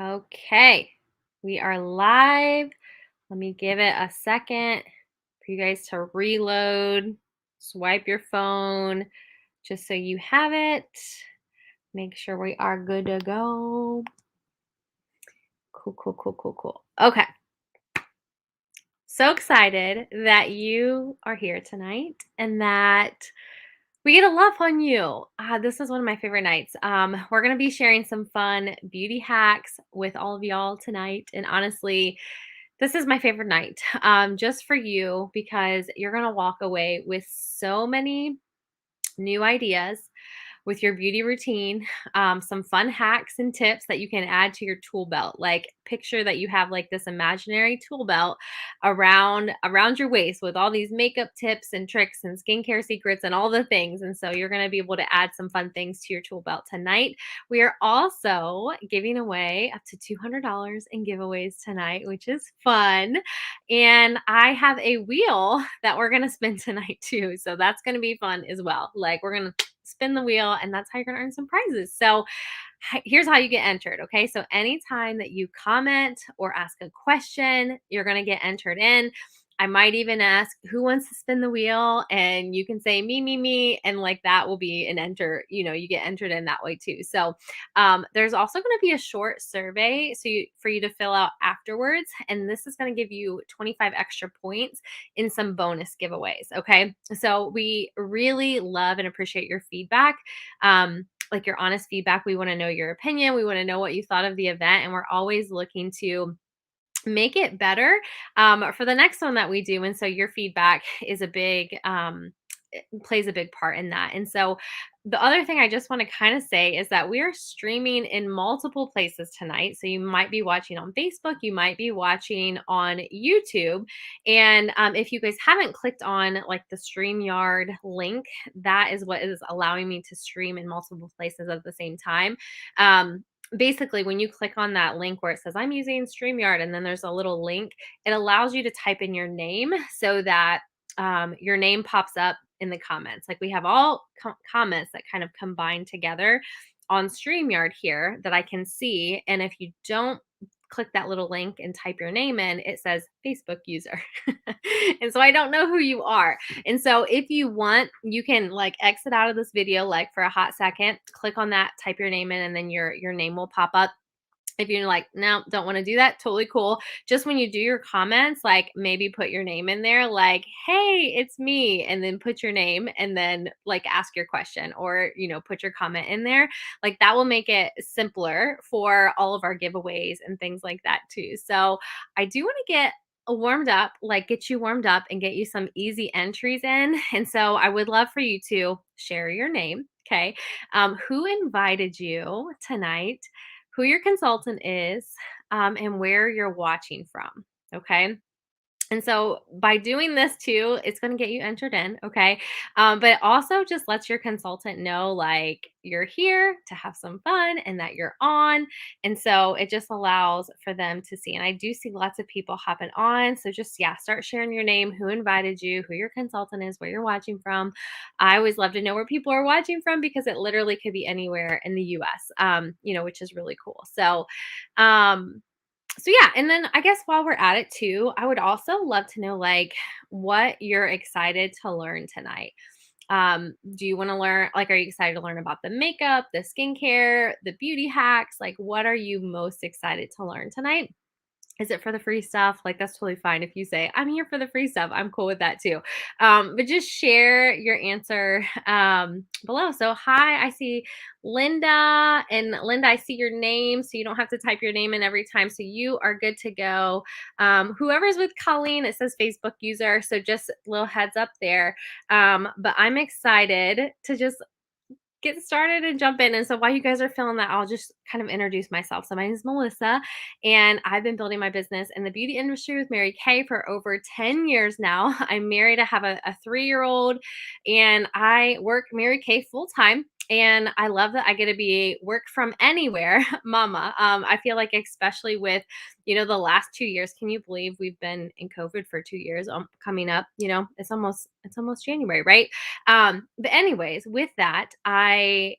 Okay, we are live. Let me give it a second for you guys to reload. Swipe your phone just so you have it. Make sure we are good to go. Cool, cool, cool, cool, cool. Okay. So excited that you are here tonight and that we get to love on you. This is one of my favorite nights. We're going to be sharing some fun beauty hacks with all of y'all tonight. And honestly, this is my favorite night just for you because you're going to walk away with so many new ideas with your beauty routine, some fun hacks and tips that you can add to your tool belt. Like picture that you have like this imaginary tool belt around your waist with all these makeup tips and tricks and skincare secrets and all the things. And so you're going to be able to add some fun things to your tool belt tonight. We are also giving away up to $200 in giveaways tonight, which is fun. And I have a wheel that we're going to spin tonight too. So that's going to be fun as well. Like we're going to spin the wheel and that's how you're going to earn some prizes. So here's how you get entered. Okay. So anytime that you comment or ask a question, you're going to get entered in. I might even ask who wants to spin the wheel and you can say me. And like that will be an you get entered in that way too. So there's also going to be a short survey for you to fill out afterwards. And this is going to give you 25 extra points in some bonus giveaways. Okay. So we really love and appreciate your feedback. Like your honest feedback. We want to know your opinion. We want to know what you thought of the event. And we're always looking to make it better for the next one that we do. And so your feedback is it plays a big part in that. And so the other thing I just want to kind of say is that we are streaming in multiple places tonight. So you might be watching on Facebook, you might be watching on YouTube. And if you guys haven't clicked on like the StreamYard link, that is what is allowing me to stream in multiple places at the same time. Basically, when you click on that link where it says I'm using StreamYard and then there's a little link, it allows you to type in your name so that your name pops up in the comments. Like we have all comments that kind of combine together on StreamYard here that I can see. And if you don't click that little link and type your name in, it says Facebook user. And so I don't know who you are. And so if you want, you can like exit out of this video like for a hot second, click on that, type your name in, and then your name will pop up. If you're like, no, don't want to do that, totally cool. Just when you do your comments, like maybe put your name in there, like, hey, it's me, and then put your name and then like ask your question or, put your comment in there. Like that will make it simpler for all of our giveaways and things like that too. So I do want to get you warmed up and get you some easy entries in. And so I would love for you to share your name. Okay. Who invited you tonight? Who your consultant is, and where you're watching from. Okay. And so by doing this too, it's going to get you entered in. Okay. But it also just lets your consultant know like you're here to have some fun and that you're on. And so it just allows for them to see. And I do see lots of people hopping on. So just, yeah, start sharing your name, who invited you, who your consultant is, where you're watching from. I always love to know where people are watching from because it literally could be anywhere in the US, which is really cool. So yeah, and then I guess while we're at it too, I would also love to know like what you're excited to learn tonight. Do you want to learn, like, are you excited to learn about the makeup, the skincare, the beauty hacks? Like, what are you most excited to learn tonight? Is it for the free stuff? Like, that's totally fine if you say, I'm here for the free stuff. I'm cool with that too. But just share your answer below. So, hi, I see Linda. And Linda, I see your name. So, you don't have to type your name in every time. So, you are good to go. Whoever's with Colleen, it says Facebook user. So, just a little heads up there. But I'm excited to just get started and jump in. And so while you guys are filling that, I'll just kind of introduce myself. So my name is Melissa, and I've been building my business in the beauty industry with Mary Kay for over 10 years now. I'm married. I have a 3-year-old, and I work Mary Kay full time. And I love that I get to be work from anywhere, mama. I feel like especially with, the last 2 years, can you believe we've been in COVID for 2 years coming up, it's almost January, right? But anyways, with that, I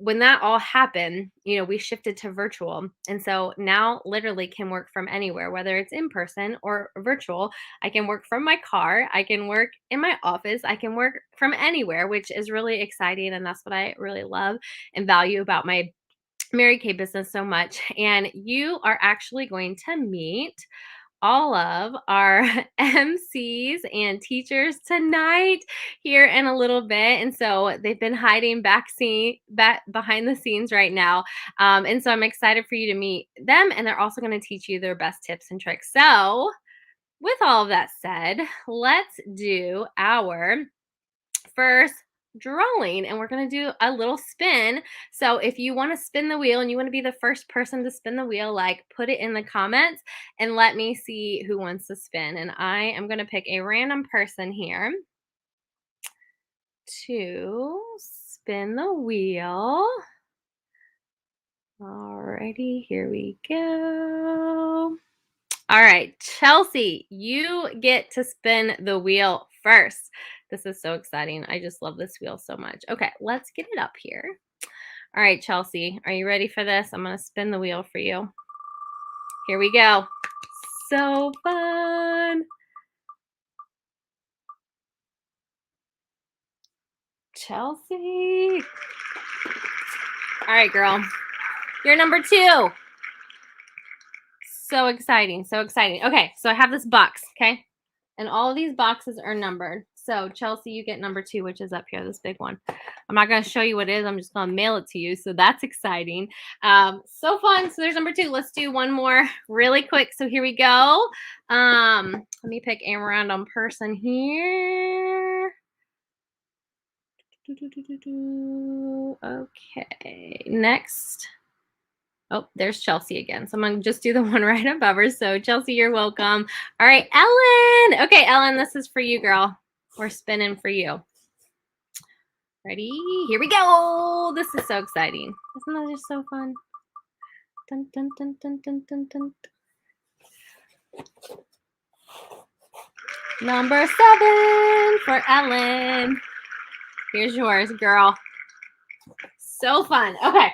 when that all happened, you know, we shifted to virtual. And so now literally can work from anywhere, whether it's in person or virtual. I can work from my car. I can work in my office. I can work from anywhere, which is really exciting. And that's what I really love and value about my Mary Kay business so much. And you are actually going to meet all of our MCs and teachers tonight here in a little bit. And so they've been hiding back behind the scenes right now. And so I'm excited for you to meet them. And they're also going to teach you their best tips and tricks. So with all of that said, let's do our first drawing, and we're going to do a little spin. So if you want to spin the wheel and you want to be the first person to spin the wheel, like, put it in the comments and let me see who wants to spin. And I am going to pick a random person here to spin the wheel. Alrighty, here we go. All right, Chelsea, you get to spin the wheel first. This is so exciting. I just love this wheel so much. Okay, let's get it up here. All right, Chelsea, are you ready for this? I'm going to spin the wheel for you. Here we go. So fun. Chelsea. All right, girl. You're number 2. So exciting. So exciting. Okay, so I have this box, okay? And all of these boxes are numbered. So Chelsea, you get number 2, which is up here, this big one. I'm not going to show you what it is. I'm just going to mail it to you. So that's exciting. So fun. So there's number 2. Let's do one more really quick. So here we go. Let me pick a random person here. Okay, next. Oh, there's Chelsea again. So I'm going to just do the one right above her. So Chelsea, you're welcome. All right, Ellen. Okay, Ellen, this is for you, girl. We're spinning for you. Ready? Here we go. This is so exciting. Isn't that just so fun? Dun, dun, dun, dun, dun, dun, dun. Number 7 for Ellen. Here's yours, girl. So fun. Okay.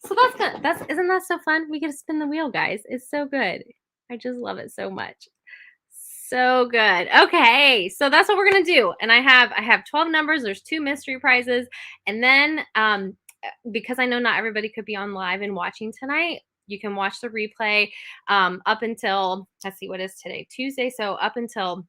So that's good. Isn't that so fun? We get to spin the wheel, guys. It's so good. I just love it so much. So good. Okay, so that's what we're gonna do. And I have 12 numbers. There's 2 mystery prizes, and then because I know not everybody could be on live and watching tonight, you can watch the replay up until, let's see, what is today? Tuesday. So up until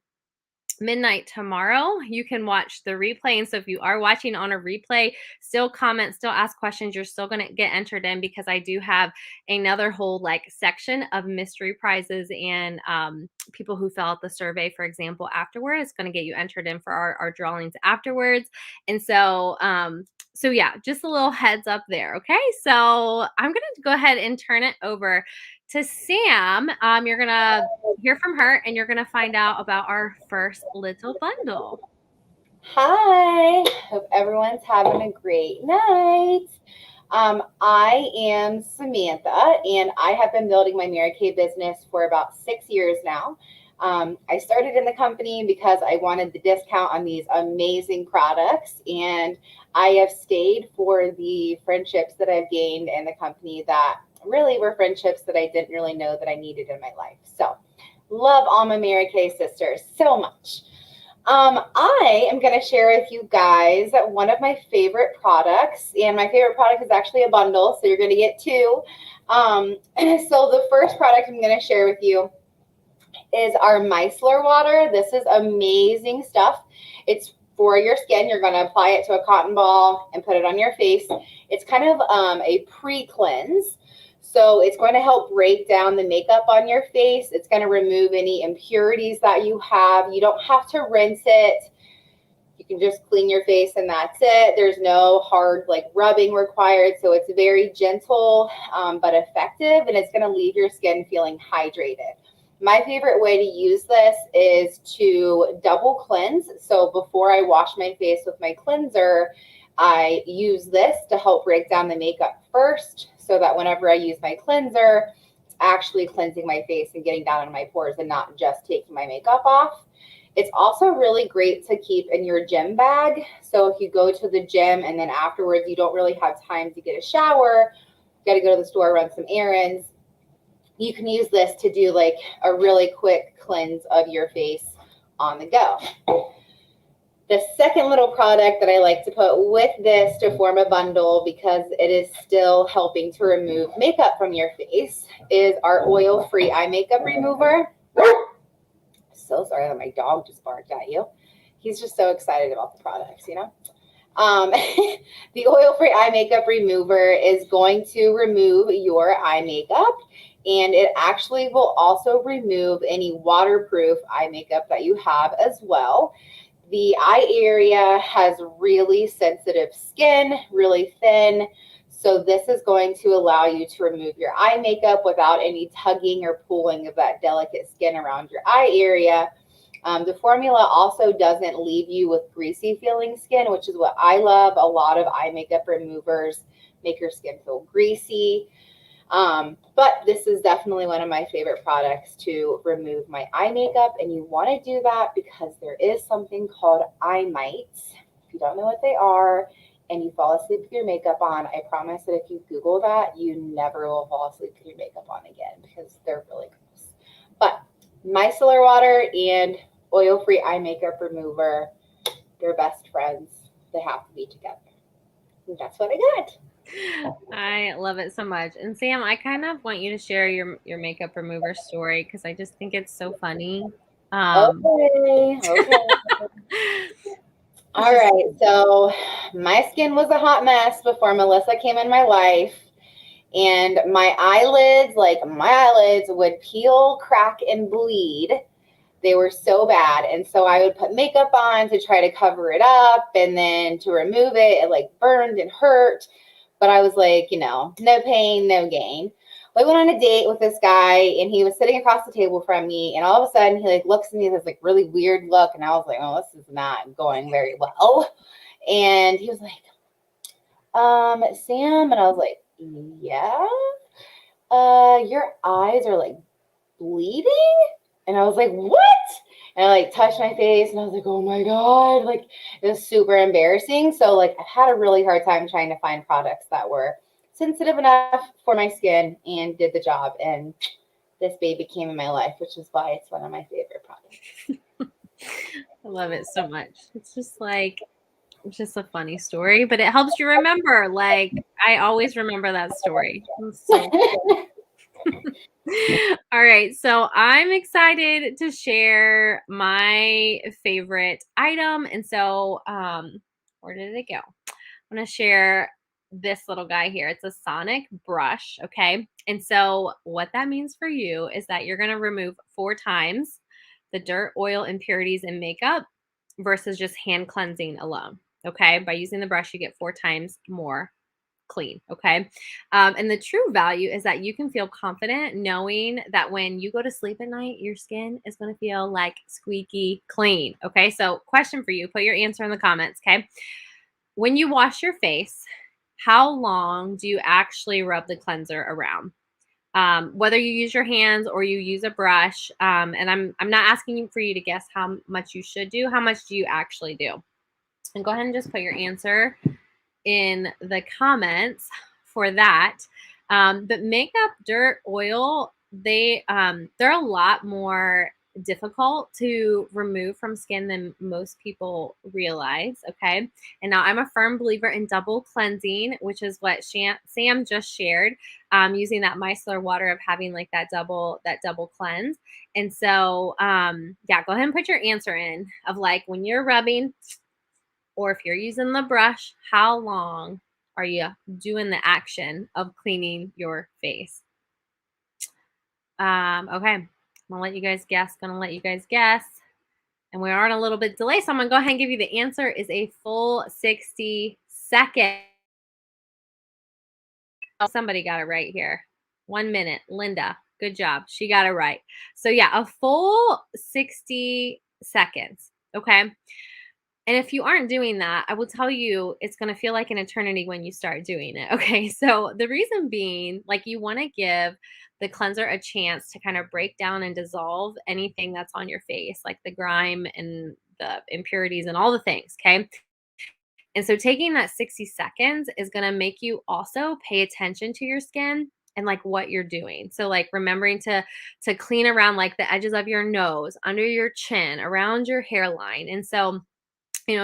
midnight tomorrow, you can watch the replay. And so if you are watching on a replay, still comment, still ask questions. You're still going to get entered in, because I do have another whole like section of mystery prizes and people who fill out the survey, for example, afterwards. It's going to get you entered in for our drawings afterwards. And so so yeah, just a little heads up there. Okay, so I'm going to go ahead and turn it over to Sam. You're going to hear from her, and you're going to find out about our first little bundle. Hi, hope everyone's having a great night. I am Samantha, and I have been building my Mary Kay business for about 6 years now. I started in the company because I wanted the discount on these amazing products, and I have stayed for the friendships that I've gained in the company that really were friendships that I didn't really know that I needed in my life. So love all my Mary Kay sisters so much. I am going to share with you guys one of my favorite products, and my favorite product is actually a bundle, so you're going to get 2. So the first product I'm going to share with you is our Micellar Water. This is amazing stuff. It's for your skin. You're going to apply it to a cotton ball and put it on your face. It's kind of a pre-cleanse. So it's going to help break down the makeup on your face. It's going to remove any impurities that you have. You don't have to rinse it. You can just clean your face and that's it. There's no hard like rubbing required. So it's very gentle but effective, and it's going to leave your skin feeling hydrated. My favorite way to use this is to double cleanse. So before I wash my face with my cleanser, I use this to help break down the makeup first, so that whenever I use my cleanser, it's actually cleansing my face and getting down in my pores and not just taking my makeup off. It's also really great to keep in your gym bag. So if you go to the gym and then afterwards you don't really have time to get a shower, you got to go to the store, run some errands, you can use this to do like a really quick cleanse of your face on the go. The second little product that I like to put with this to form a bundle, because it is still helping to remove makeup from your face, is our oil-free eye makeup remover. So sorry that my dog just barked at you. He's just so excited about the products, you know? The oil-free eye makeup remover is going to remove your eye makeup, and it actually will also remove any waterproof eye makeup that you have as well. The eye area has really sensitive skin, really thin. So this is going to allow you to remove your eye makeup without any tugging or pulling of that delicate skin around your eye area. The formula also doesn't leave you with greasy feeling skin, which is what I love. A lot of eye makeup removers make your skin feel greasy. But this is definitely one of my favorite products to remove my eye makeup. And you want to do that because there is something called eye mites. If you don't know what they are and you fall asleep with your makeup on, I promise that if you Google that, you never will fall asleep with your makeup on again because they're really gross. But micellar water and oil-free eye makeup remover, they're best friends. They have to be together. And that's what I got. I love it so much. And Sam, I kind of want you to share your makeup remover story because I just think it's so funny. Okay. All just right. So my skin was a hot mess before Melissa came in my life. And my eyelids would peel, crack, and bleed. They were so bad. And so I would put makeup on to try to cover it up. And then to remove it, it like burned and hurt. But I was like, no pain, no gain. I went on a date with this guy and he was sitting across the table from me. And all of a sudden he like looks at me with this like really weird look. And I was like, oh, this is not going very well. And he was like, Sam. And I was like, yeah, your eyes are like bleeding. And I was like, what? And I like touched my face and I was like, oh my God, like it was super embarrassing. So like I had a really hard time trying to find products that were sensitive enough for my skin and did the job. And this baby came in my life, which is why it's one of my favorite products. I love it so much. It's just a funny story, but it helps you remember. Like I always remember that story. It's so cool. All right, so I'm excited to share my favorite item. And so where did it go? I'm going to share this little guy here. It's a sonic brush, okay? And so what that means for you is that you're going to remove 4 times the dirt, oil, impurities, and makeup versus just hand cleansing alone, okay? By using the brush, you get 4 times more clean, okay? And the true value is that you can feel confident knowing that when you go to sleep at night, your skin is going to feel like squeaky clean, okay? So question for you, put your answer in the comments, okay? When you wash your face, how long do you actually rub the cleanser around? Whether you use your hands or you use a brush, and I'm not asking you for you to guess how much you should do. How much do you actually do? And go ahead and just put your answer in the comments for that. But makeup, dirt, oil, they're a lot more difficult to remove from skin than most people realize. Okay. And now I'm a firm believer in double cleansing, which is what Sam just shared, using that micellar water of having like that double cleanse. And so yeah, go ahead and put your answer in of like when you're rubbing, or if you're using the brush, how long are you doing the action of cleaning your face? Okay, I'm gonna let you guys guess. And we are on a little bit delay, so I'm gonna go ahead and give you the answer is a full 60 seconds. Oh, somebody got it right here. 1 minute, Linda, good job. She got it right. So yeah, a full 60 seconds, okay? And if you aren't doing that, I will tell you it's going to feel like an eternity when you start doing it. Okay. So the reason being, like, you want to give the cleanser a chance to kind of break down and dissolve anything that's on your face, like the grime and the impurities and all the things. Okay. And so taking that 60 seconds is going to make you also pay attention to your skin and like what you're doing. So like remembering to clean around like the edges of your nose, under your chin, around your hairline. And so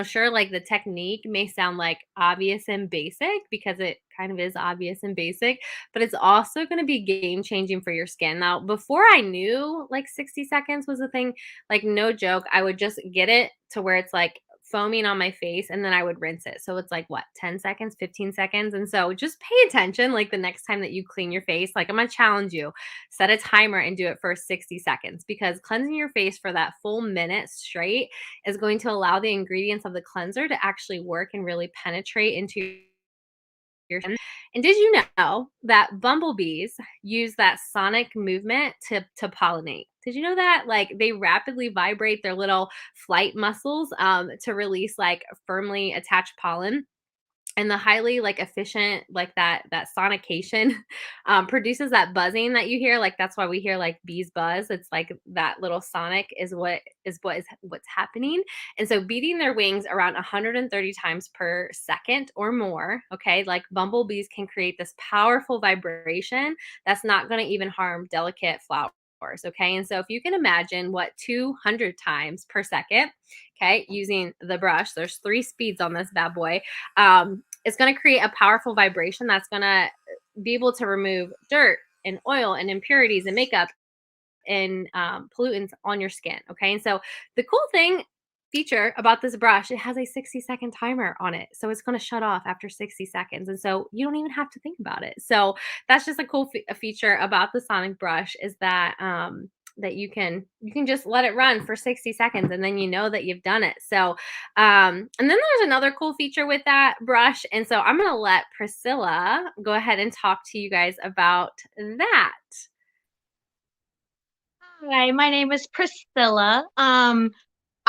sure, like the technique may sound like obvious and basic because it kind of is obvious and basic, but it's also going to be game changing for your skin. Now, before I knew like 60 seconds was a thing, like no joke, I would just get it to where it's like foaming on my face and then I would rinse it. So it's like what, 10 seconds, 15 seconds. And so just pay attention like the next time that you clean your face. Like I'm going to challenge you, set a timer and do it for 60 seconds because cleansing your face for that full minute straight is going to allow the ingredients of the cleanser to actually work and really penetrate into your skin. And did you know that bumblebees use that sonic movement to pollinate? Did you know that? Like they rapidly vibrate their little flight muscles to release like firmly attached pollen, and the highly like efficient like that sonication produces that buzzing that you hear. Like that's why we hear like bees buzz. It's like that little sonic is what's happening. And so beating their wings around 130 times per second or more, okay, like bumblebees can create this powerful vibration that's not going to even harm delicate flowers. Okay. And so if you can imagine what 200 times per second, okay, using the brush, there's 3 speeds on this bad boy. It's going to create a powerful vibration that's going to be able to remove dirt and oil and impurities and makeup and pollutants on your skin. Okay. And so the cool thing feature about this brush, it has a 60-second timer on it. So it's going to shut off after 60 seconds. And so you don't even have to think about it. So that's just a cool feature about the sonic brush is that that you can just let it run for 60 seconds and then you know that you've done it. So and then there's another cool feature with that brush. And so I'm going to let Priscilla go ahead and talk to you guys about that. Hi, my name is Priscilla.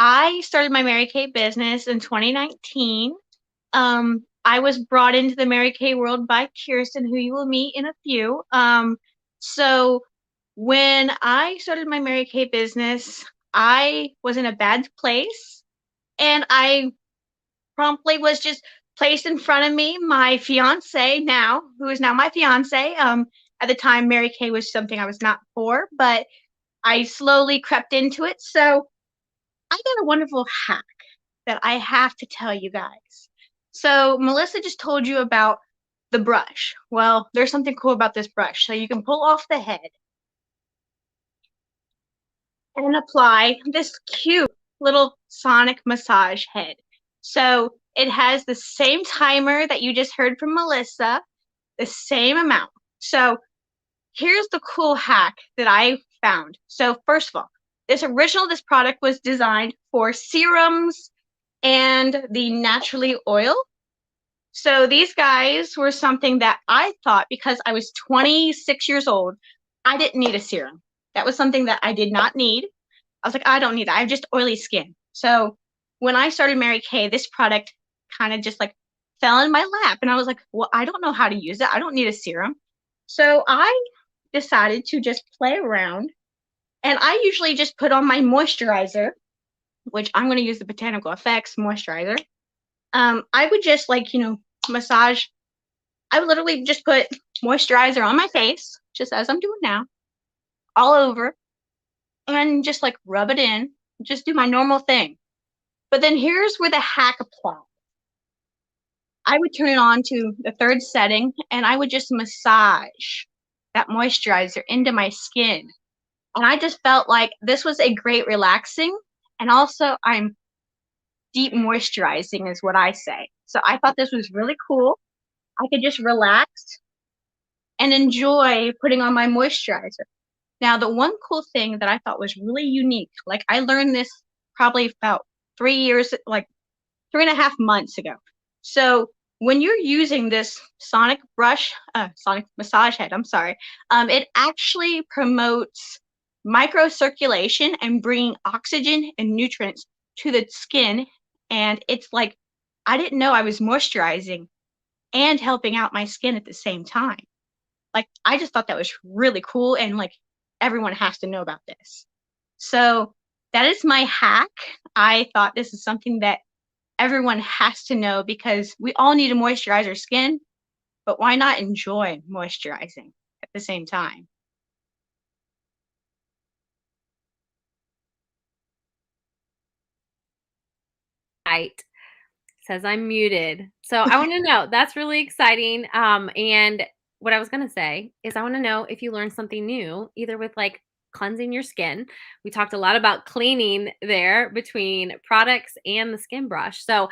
I started my Mary Kay business in 2019. I was brought into the Mary Kay world by Kirsten, who you will meet in a few. So when I started my Mary Kay business, I was in a bad place, and I promptly was just placed in front of me my fiance now, who is now my fiance. At the time, Mary Kay was something I was not for, but I slowly crept into it. So I got a wonderful hack that I have to tell you guys. So Melissa just told you about the brush. Well, there's something cool about this brush. So you can pull off the head and apply this cute little sonic massage head. So it has the same timer that you just heard from Melissa, the same amount. So here's the cool hack that I found. So first of all, this product was designed for serums and the naturally oil. So these guys were something that I thought, because I was 26 years old, I didn't need a serum. That was something that I did not need. I was like, I don't need that. I have just oily skin. So when I started Mary Kay, this product kind of just like fell in my lap. And I was like, well, I don't know how to use it. I don't need a serum. So I decided to just play around. And I usually just put on my moisturizer, which I'm going to use the Botanical Effects moisturizer. I would just massage. I would literally just put moisturizer on my face, just as I'm doing now, all over, and just like rub it in, just do my normal thing. But then here's where the hack applies. I would turn it on to the 3rd setting, and I would just massage that moisturizer into my skin. And I just felt like this was a great relaxing, and also I'm deep moisturizing is what I say. So I thought this was really cool. I could just relax and enjoy putting on my moisturizer. Now, the one cool thing that I thought was really unique, like I learned this probably about 3 years, like 3.5 months ago. So when you're using this sonic massage head, it actually promotes microcirculation and bringing oxygen and nutrients to the skin And it's like, I didn't know I was moisturizing and helping out my skin at the same time. Like, I just thought that was really cool, and like everyone has to know about this. So that is my hack. I thought this is something that everyone has to know because we all need to moisturize our skin, but why not enjoy moisturizing at the same time? Right. Says I'm muted. So I want to know. That's really exciting. And what I was gonna say is I want to know if you learned something new, either with like cleansing your skin. We talked a lot about cleaning there between products and the skin brush. So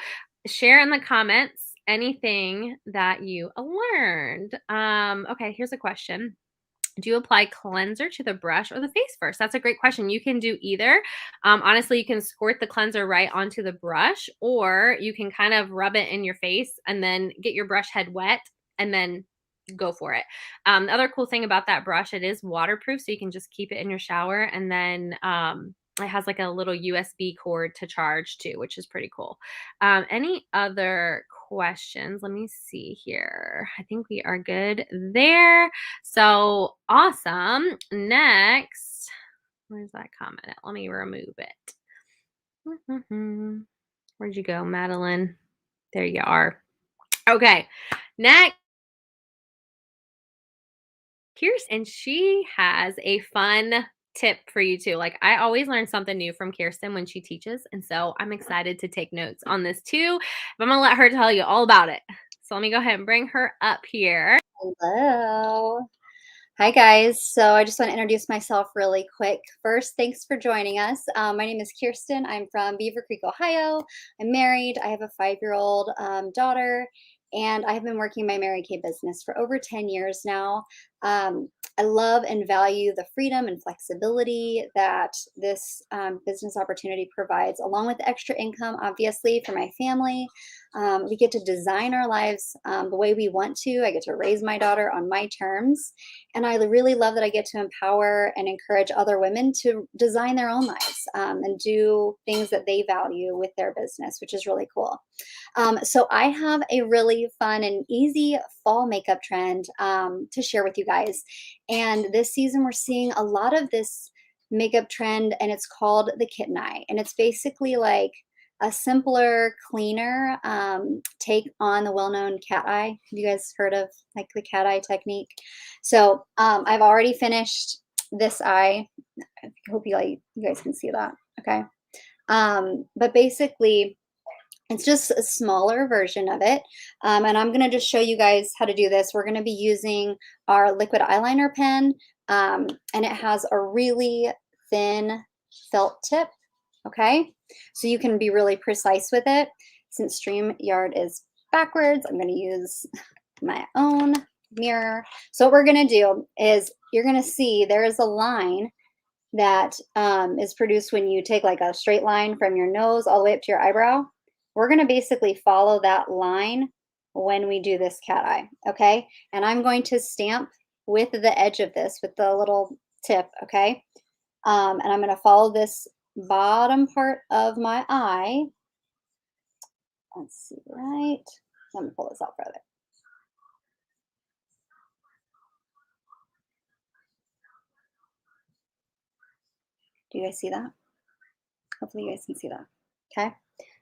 share in the comments anything that you learned. Okay, here's a question. Do you apply cleanser to the brush or the face first? That's a great question. You can do either. Honestly, you can squirt the cleanser right onto the brush, or you can kind of rub it in your face and then get your brush head wet and then go for it. The other cool thing about that brush, it is waterproof, so you can just keep it in your shower, and then it has like a little USB cord to charge too, which is pretty cool. Any other questions? Let me see here. I think we are good there. So awesome. Next, where's that comment at? Let me remove it. Where'd you go, Madeline? There you are. Okay. Next, Kirsten, and she has a fun tip for you too. Like, I always learn something new from Kirsten when she teaches. And so I'm excited to take notes on this too. But I'm going to let her tell you all about it. So let me go ahead and bring her up here. Hello. Hi, guys. So I just want to introduce myself really quick. First, thanks for joining us. My name is Kirsten. I'm from Beaver Creek, Ohio. I'm married. I have a 5-year-old daughter, and I have been working my Mary Kay business for over 10 years now. I love and value the freedom and flexibility that this business opportunity provides, along with extra income, obviously, for my family. We get to design our lives the way we want to. I get to raise my daughter on my terms. And I really love that I get to empower and encourage other women to design their own lives and do things that they value with their business, which is really cool. So I have a really fun and easy fall makeup trend to share with you guys. And this season, we're seeing a lot of this makeup trend, and it's called the Kitten Eye. And it's basically like a simpler, cleaner take on the well-known cat eye. Have you guys heard of like the cat eye technique? So I've already finished this eye. I hope you guys can see that. Okay. But basically, it's just a smaller version of it. And I'm going to just show you guys how to do this. We're going to be using our liquid eyeliner pen, and it has a really thin felt tip. Okay. So you can be really precise with it. Since StreamYard is backwards, I'm going to use my own mirror. So what we're going to do is you're going to see there is a line that is produced when you take like a straight line from your nose all the way up to your eyebrow. We're going to basically follow that line when we do this cat eye, okay? And I'm going to stamp with the edge of this, with the little tip, okay? And I'm going to follow this bottom part of my eye. Let's see, right? I'm going to pull this out further. Do you guys see that? Hopefully you guys can see that, okay?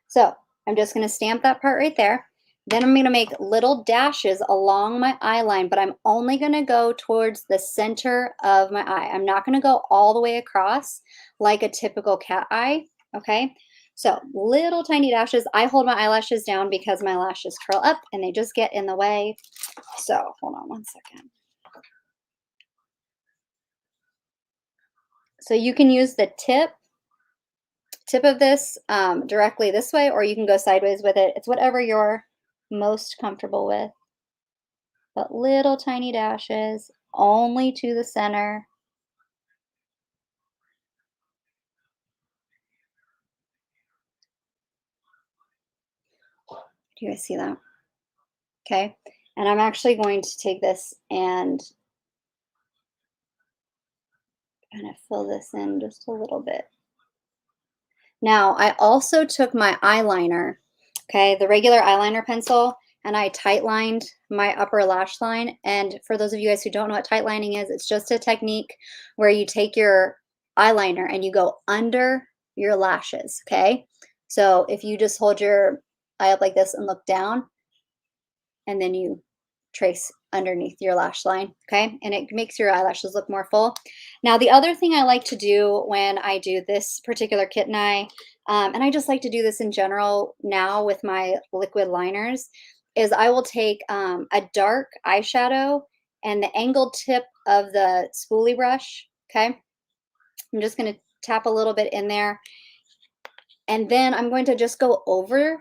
So I'm just going to stamp that part right there. Then I'm going to make little dashes along my eye line, but I'm only going to go towards the center of my eye. I'm not going to go all the way across like a typical cat eye, okay? So little tiny dashes. I hold my eyelashes down because my lashes curl up and they just get in the way. So hold on one second. So you can use the tip of this directly this way, or you can go sideways with it. It's whatever you're most comfortable with. But little tiny dashes only to the center. Do you guys see that? Okay. And I'm actually going to take this and kind of fill this in just a little bit. Now, I also took my eyeliner, okay, the regular eyeliner pencil, and I tight lined my upper lash line. And for those of you guys who don't know what tight lining is, it's just a technique where you take your eyeliner and you go under your lashes, okay? So if you just hold your eye up like this and look down, and then you trace underneath your lash line, okay? And it makes your eyelashes look more full. Now, the other thing I like to do when I do this particular Kitten Eye, and I just like to do this in general now with my liquid liners, is I will take a dark eyeshadow and the angled tip of the spoolie brush, okay? I'm just gonna tap a little bit in there, and then I'm going to just go over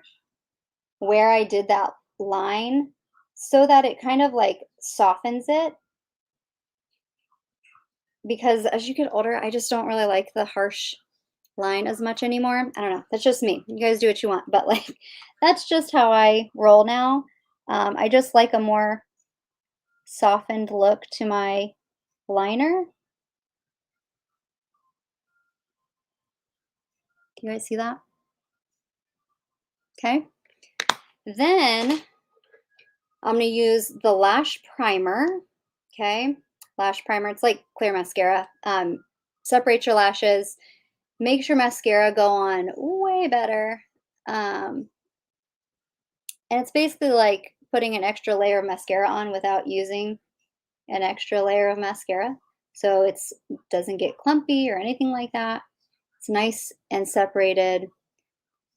where I did that line so that it kind of like softens it, because as you get older, I just don't really like the harsh line as much anymore. I don't know. That's just me. You guys do what you want, but like that's just how I roll now. I just like a more softened look to my liner. Can you guys see that? Okay. Then I'm going to use the Lash Primer. Okay. Lash Primer. It's like clear mascara. Separate your lashes. Makes your mascara go on way better. And it's basically like putting an extra layer of mascara on without using an extra layer of mascara. So it doesn't get clumpy or anything like that. It's nice and separated,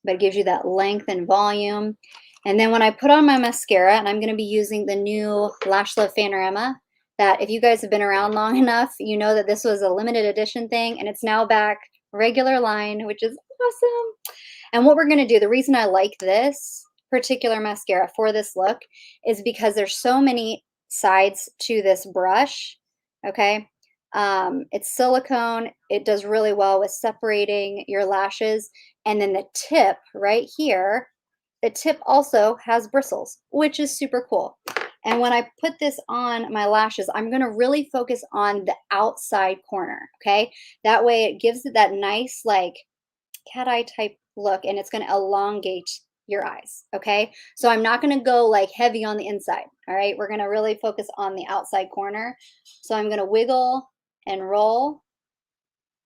but it gives you that length and volume. And then when I put on my mascara, and I'm going to be using the new Lash Love Panorama, that if you guys have been around long enough, you know that this was a limited edition thing, and it's now back regular line, which is awesome. And what we're going to do, the reason I like this particular mascara for this look is because there's so many sides to this brush, okay? It's silicone. It does really well with separating your lashes. And then the tip right here, the tip also has bristles, which is super cool. And when I put this on my lashes, I'm going to really focus on the outside corner, okay? That way it gives it that nice like cat eye type look, and it's going to elongate your eyes, okay? So I'm not going to go like heavy on the inside, all right? We're going to really focus on the outside corner. So I'm going to wiggle and roll,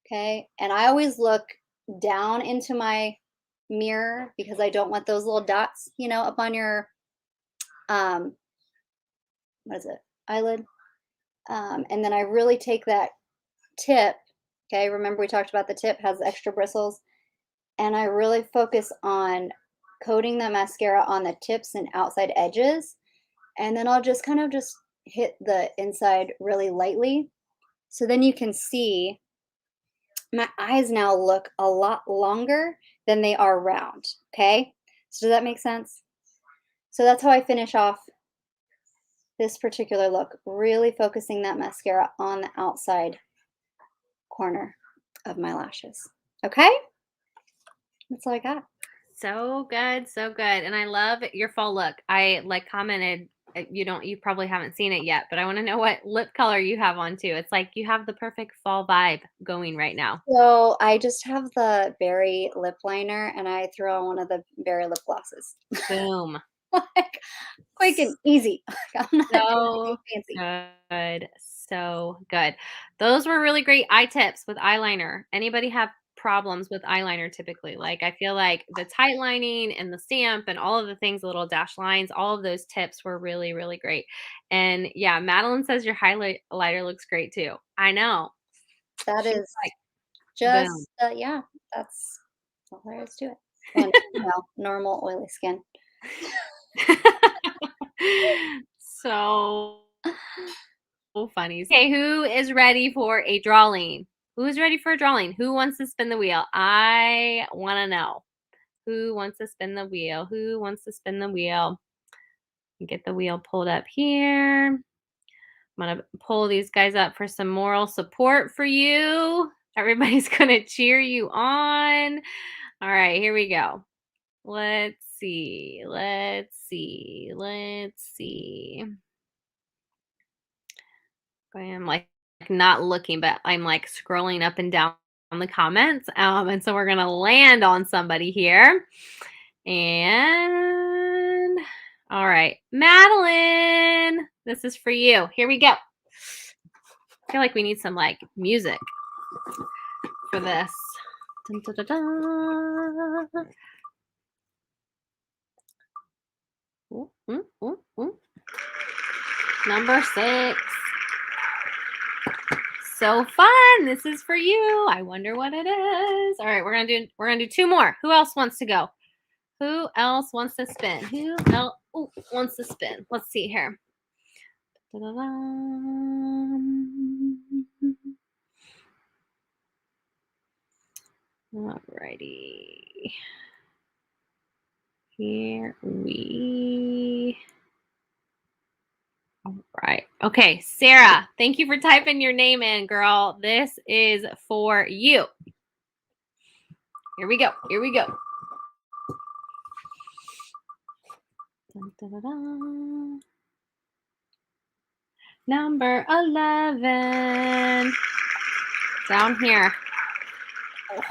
okay? And I always look down into my mirror because I don't want those little dots, you know, up on your um what is it, eyelid. And then I really take that tip, okay? Remember we talked about the tip has extra bristles, and I really focus on coating the mascara on the tips and outside edges, and then I'll just kind of just hit the inside really lightly. So then you can see my eyes now look a lot longer than they are round, okay? So does that make sense? So that's how I finish off this particular look, really focusing that mascara on the outside corner of my lashes. Okay? That's all I got. So good, so good. And I love your fall look. I like commented, you probably haven't seen it yet, but I want to know what lip color you have on too. It's like you have the perfect fall vibe going right now. So I just have the berry lip liner, and I threw on one of the berry lip glosses. Boom. Like quick and easy. I'm not doing So anything fancy. good. So good. Those were really great eye tips with eyeliner. Anybody have problems with eyeliner typically? Like I feel like the tight lining and the stamp and all of the things, the little dash lines, all of those tips were really, really great. And yeah, Madeline says your highlighter looks great too. I know. That She's is like, boom. just yeah, that's all there is to it. And normal oily skin. So funny. Okay, who is ready for a drawing? Who's ready for a drawing? Who wants to spin the wheel? I want to know. Who wants to spin the wheel? Who wants to spin the wheel? Get the wheel pulled up here. I'm going to pull these guys up for some moral support for you. Everybody's going to cheer you on. All right, here we go. Let's see. Let's see. Let's see. I'm like not looking, but I'm like scrolling up and down the comments. And so we're going to land on somebody here. And all right, Madeline, this is for you. Here we go. I feel like we need some like music for this. Dun, dun, dun, dun. Ooh, ooh, ooh, ooh. Number 6. So fun. This is for you. I wonder what it is. All right, we're gonna do 2 more. Who else wants to go? Who else wants to spin? Who else wants to spin? Let's see here. Alrighty. Here we. All right. Okay, Sarah, thank you for typing your name in, girl. This is for you. Here we go. Here we go. Dun, dun, dun, dun. Number 11. Down here. Oh.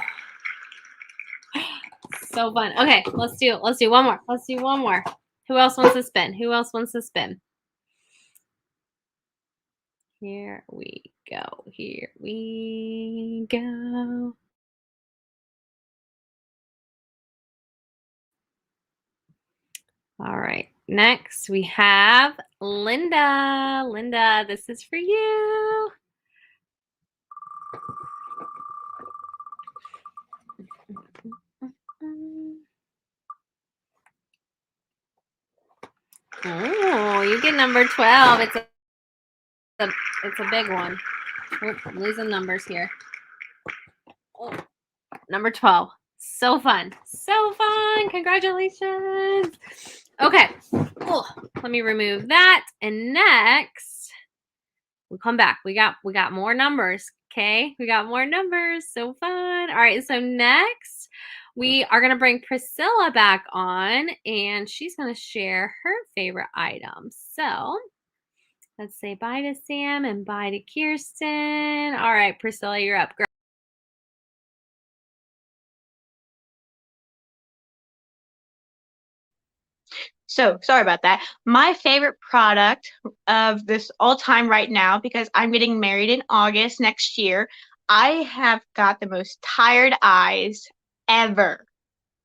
So fun. Okay, let's do one more. Let's do one more. Who else wants to spin? Who else wants to spin? Here we go. Here we go. All right. Next, we have Linda. Linda, this is for you. Oh, you get number 12. It's a big one. Oh, I'm losing numbers here. Oh, number 12. So fun. So fun. Congratulations. Okay. Oh, let me remove that. And next, we'll come back. We got more numbers. Okay. We got more numbers. So fun. All right. So next, we are going to bring Priscilla back on, and she's going to share her favorite items. So let's say bye to Sam and bye to Kirsten. All right, Priscilla, you're up, girl. So sorry about that. My favorite product of this all time right now, because I'm getting married in August next year, I have got the most tired eyes ever.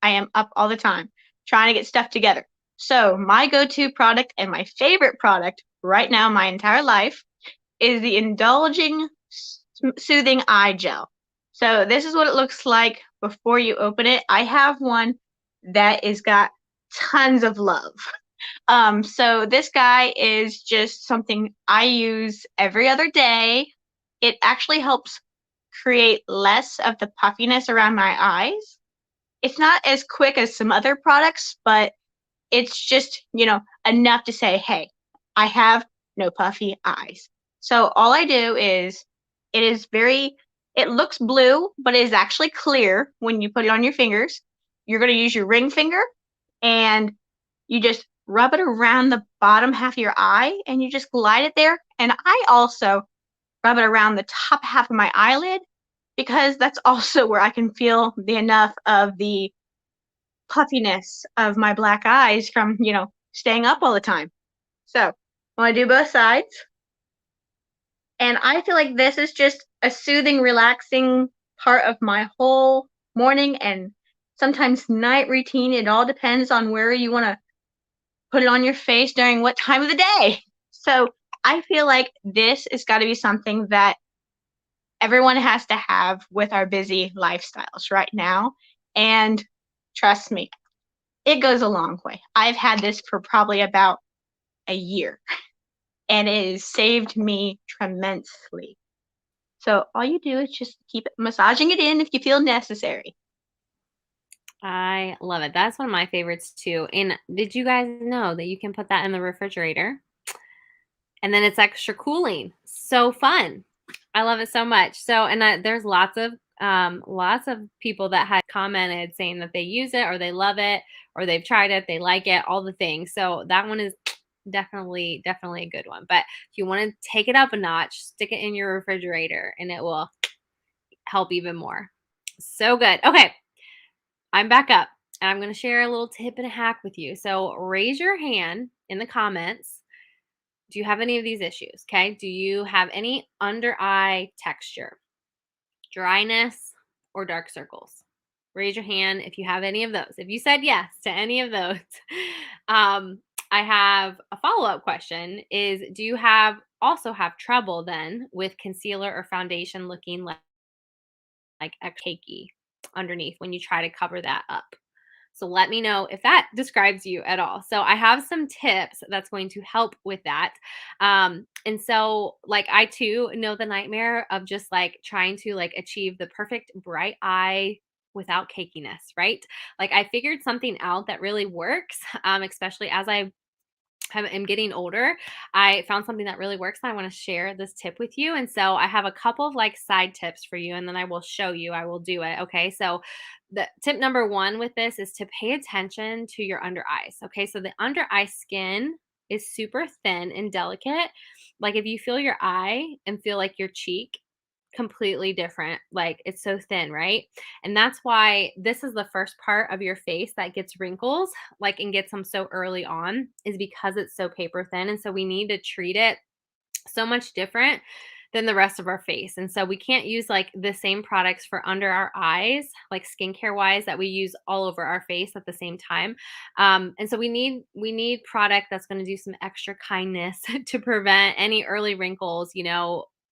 I am up all the time trying to get stuff together. So my go-to product and my favorite product right now, my entire life, is the Indulging Soothing Eye Gel. So this is what it looks like before you open it. I have one that is got tons of love. So this guy is just something I use every other day. It actually helps create less of the puffiness around my eyes. It's not as quick as some other products, but it's just, enough to say, hey, I have no puffy eyes. So all I do is, it looks blue, but it is actually clear when you put it on your fingers. You're going to use your ring finger and you just rub it around the bottom half of your eye and you just glide it there. And I also rub it around the top half of my eyelid because that's also where I can feel the enough of the puffiness of my black eyes from, staying up all the time. So I want to do both sides. And I feel like this is just a soothing, relaxing part of my whole morning and sometimes night routine. It all depends on where you want to put it on your face during what time of the day. So I feel like this has got to be something that everyone has to have with our busy lifestyles right now. And trust me, it goes a long way. I've had this for probably about a year, and it has saved me tremendously. So all you do is just keep massaging it in if you feel necessary. I love it. That's one of my favorites too. And did you guys know that you can put that in the refrigerator? And then it's extra cooling. So fun. I love it so much. So, and there's lots of people that had commented saying that they use it or they love it or they've tried it, they like it, all the things. So that one is definitely a good one. But if you want to take it up a notch, stick it in your refrigerator and it will help even more. So good. Okay, I'm back up and I'm going to share a little tip and a hack with you. So raise your hand in the comments. Do you have any of these issues? Okay. Do you have any under eye texture, dryness, or dark circles? Raise your hand if you have any of those. If you said yes to any of those, um, I have a follow-up question is do you also have trouble then with concealer or foundation looking like a cakey underneath when you try to cover that up? So let me know if that describes you at all. So I have some tips that's going to help with that. And so like I too know the nightmare of just like trying to like achieve the perfect bright eye without cakiness, right? Like I figured something out that really works, especially as am getting older. I found something that really works and I want to share this tip with you. And so I have a couple of like side tips for you and then I will show you, I will do it. Okay. So the tip number one with this is to pay attention to your under eyes. Okay. So the under eye skin is super thin and delicate. Like if you feel your eye and feel like your cheek, completely different. Like it's so thin, right? And that's why this is the first part of your face that gets wrinkles, like and gets them so early on, is because it's so paper thin. And so we need to treat it so much different than the rest of our face. And so we can't use like the same products for under our eyes, like skincare wise, that we use all over our face at the same time. And so we need product that's going to do some extra kindness to prevent any early wrinkles,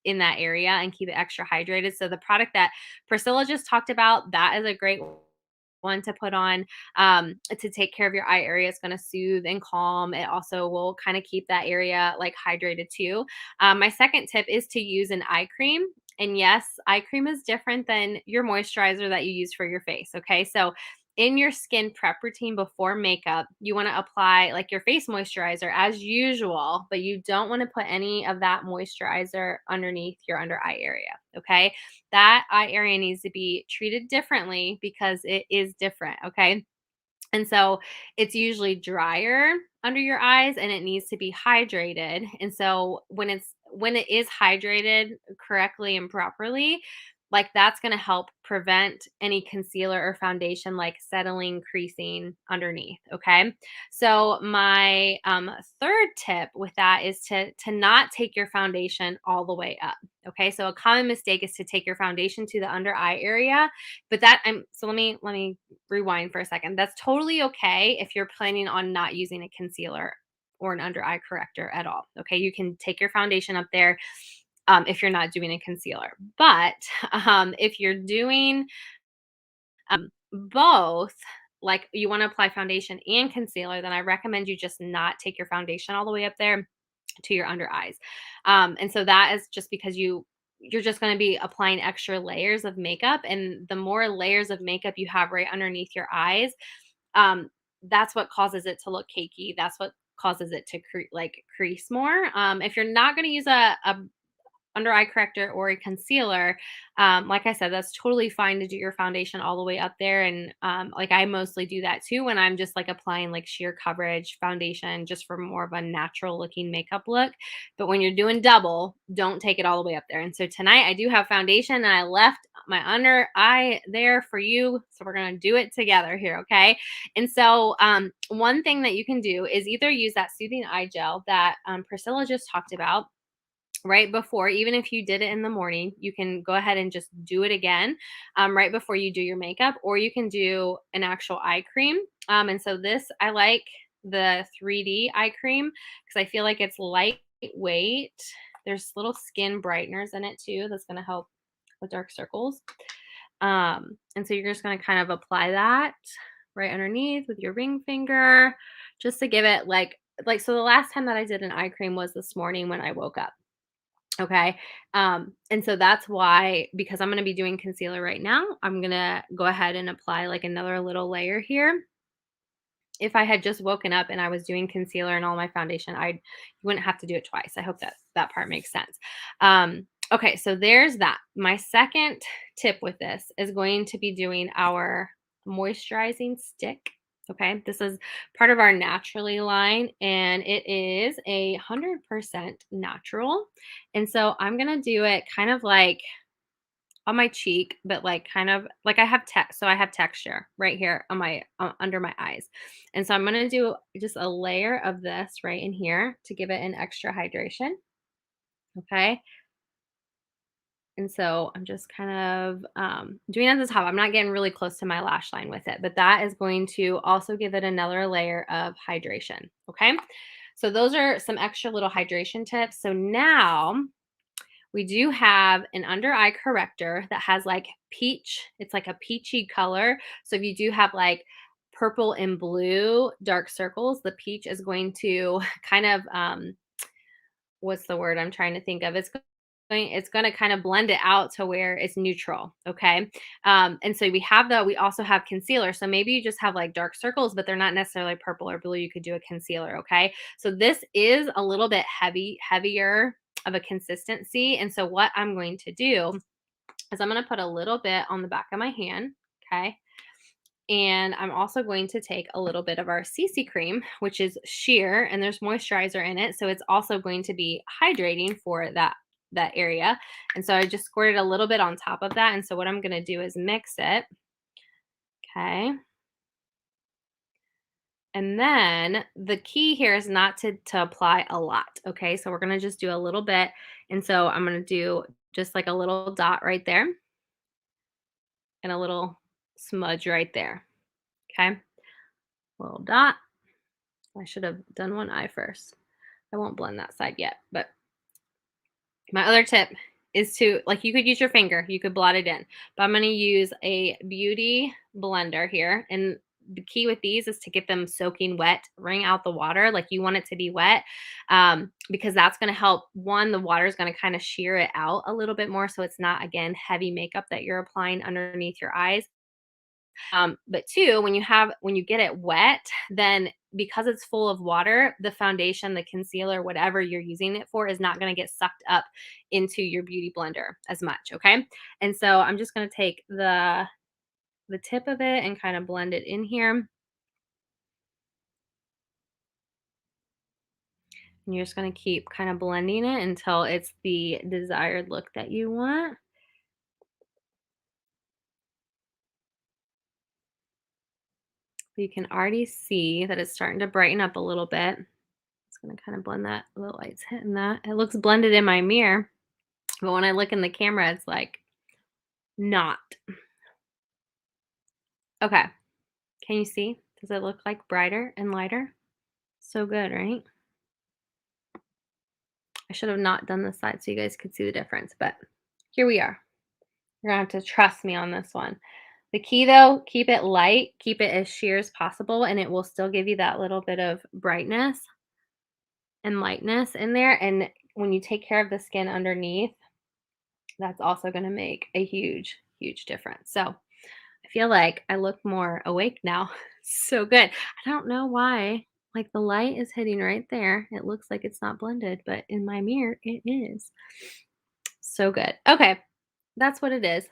in that area and keep it extra hydrated. So the product that Priscilla just talked about, that is a great one to put on to take care of your eye area. It's going to soothe and calm. It also will kind of keep that area like hydrated too. My second tip is to use an eye cream. And yes, eye cream is different than your moisturizer that you use for your face. Okay. So in your skin prep routine before makeup, you want to apply like your face moisturizer as usual, but you don't want to put any of that moisturizer underneath your under eye area. Okay. That eye area needs to be treated differently because it is different. Okay. And so it's usually drier under your eyes and it needs to be hydrated. And so when it is hydrated correctly and properly, like that's going to help prevent any concealer or foundation like settling, creasing underneath. Okay. So my third tip with that is to not take your foundation all the way up. Okay. So a common mistake is to take your foundation to the under eye area, but let me rewind for a second. That's totally okay if you're planning on not using a concealer or an under eye corrector at all. Okay. You can take your foundation up there if you're not doing a concealer. But if you're doing both, like you want to apply foundation and concealer, then I recommend you just not take your foundation all the way up there to your under eyes. And so that is just because you're just going to be applying extra layers of makeup, and the more layers of makeup you have right underneath your eyes, that's what causes it to look cakey. That's what causes it to crease more. If you're not going to use a under eye corrector or a concealer, like I said, that's totally fine to do your foundation all the way up there. And like I mostly do that too when I'm just like applying like sheer coverage foundation just for more of a natural looking makeup look. But when you're doing double, don't take it all the way up there. And so tonight I do have foundation and I left my under eye there for you. So we're going to do it together here. Okay. And so one thing that you can do is either use that soothing eye gel that Priscilla just talked about right before. Even if you did it in the morning, you can go ahead and just do it again right before you do your makeup, or you can do an actual eye cream. And so this, I like the 3D eye cream because I feel like it's lightweight. There's little skin brighteners in it too that's going to help with dark circles. And so you're just going to kind of apply that right underneath with your ring finger just to give it so the last time that I did an eye cream was this morning when I woke up. Okay. And so that's why, because I'm going to be doing concealer right now, I'm going to go ahead and apply like another little layer here. If I had just woken up and I was doing concealer and all my foundation, you wouldn't have to do it twice. I hope that part makes sense. Okay. So there's that. My second tip with this is going to be doing our moisturizing stick. Okay, this is part of our naturally line and it is 100% natural. And so I'm going to do it kind of like on my cheek, but like kind of like I have so I have texture right here on my under my eyes. And so I'm going to do just a layer of this right in here to give it an extra hydration. Okay. And so I'm just kind of doing it at the top. I'm not getting really close to my lash line with it, but that is going to also give it another layer of hydration. Okay. So those are some extra little hydration tips. So now we do have an under eye corrector that has like peach. It's like a peachy color. So if you do have like purple and blue dark circles, the peach is going to kind of what's the word I'm trying to think of? It's going to kind of blend it out to where it's neutral. Okay. And so we have we also have concealer. So maybe you just have like dark circles, but they're not necessarily purple or blue. You could do a concealer. Okay. So this is a little bit heavier of a consistency. And so what I'm going to do is I'm going to put a little bit on the back of my hand. Okay. And I'm also going to take a little bit of our CC cream, which is sheer, and there's moisturizer in it. So it's also going to be hydrating for that area. And so I just squirted a little bit on top of that. And so what I'm going to do is mix it. Okay. And then the key here is not to apply a lot. Okay. So we're going to just do a little bit. And so I'm going to do just like a little dot right there and a little smudge right there. Okay. Little dot. I should have done one eye first. I won't blend that side yet, but my other tip is to, like, you could use your finger, you could blot it in, but I'm going to use a beauty blender here. And the key with these is to get them soaking wet, wring out the water. Like you want it to be wet because that's going to help. One, the water is going to kind of shear it out a little bit more. So it's not, again, heavy makeup that you're applying underneath your eyes. But two, when you get it wet, then because it's full of water, the foundation, the concealer, whatever you're using it for is not going to get sucked up into your beauty blender as much. Okay. And so I'm just going to take the tip of it and kind of blend it in here. And you're just going to keep kind of blending it until it's the desired look that you want. You can already see that it's starting to brighten up a little bit. It's going to kind of blend that. The light's hitting that. It looks blended in my mirror, but when I look in the camera, it's like not. Okay. Can you see? Does it look like brighter and lighter? So good, right? I should have not done this side so you guys could see the difference, but here we are. You're going to have to trust me on this one. The key though, keep it light, keep it as sheer as possible, and it will still give you that little bit of brightness and lightness in there. And when you take care of the skin underneath, that's also going to make a huge, huge difference. So I feel like I look more awake now. So good. I don't know why. Like the light is hitting right there. It looks like it's not blended, but in my mirror, it is. So good. Okay. That's what it is.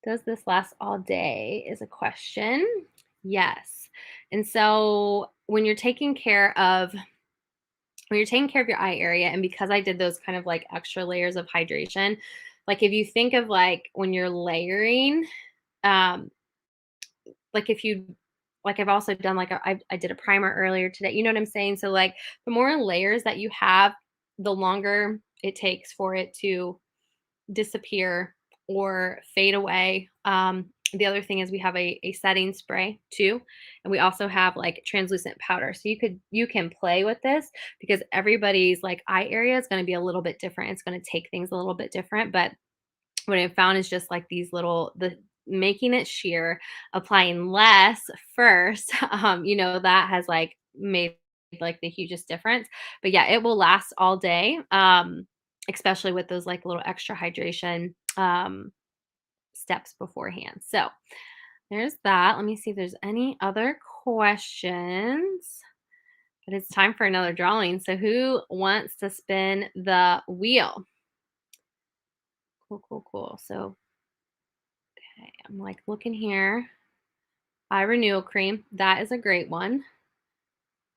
Does this last all day is a question. Yes. And so when you're taking care of your eye area, and because I did those kind of like extra layers of hydration, like if you think of like when you're layering, um, like if you like I've also done like I did a primer earlier today. You know what I'm saying? So like the more layers that you have, the longer it takes for it to disappear or fade away. The other thing is we have a setting spray too, and we also have like translucent powder. So you can play with this because everybody's like eye area is going to be a little bit different. It's going to take things a little bit different, but what I found is just like the making it sheer, applying less first, that has like made like the hugest difference. But yeah, it will last all day. Especially with those like little extra hydration steps beforehand. So there's that. Let me see if there's any other questions. But it's time for another drawing. So who wants to spin the wheel? Cool. So okay, I'm like looking here. Eye renewal cream. That is a great one.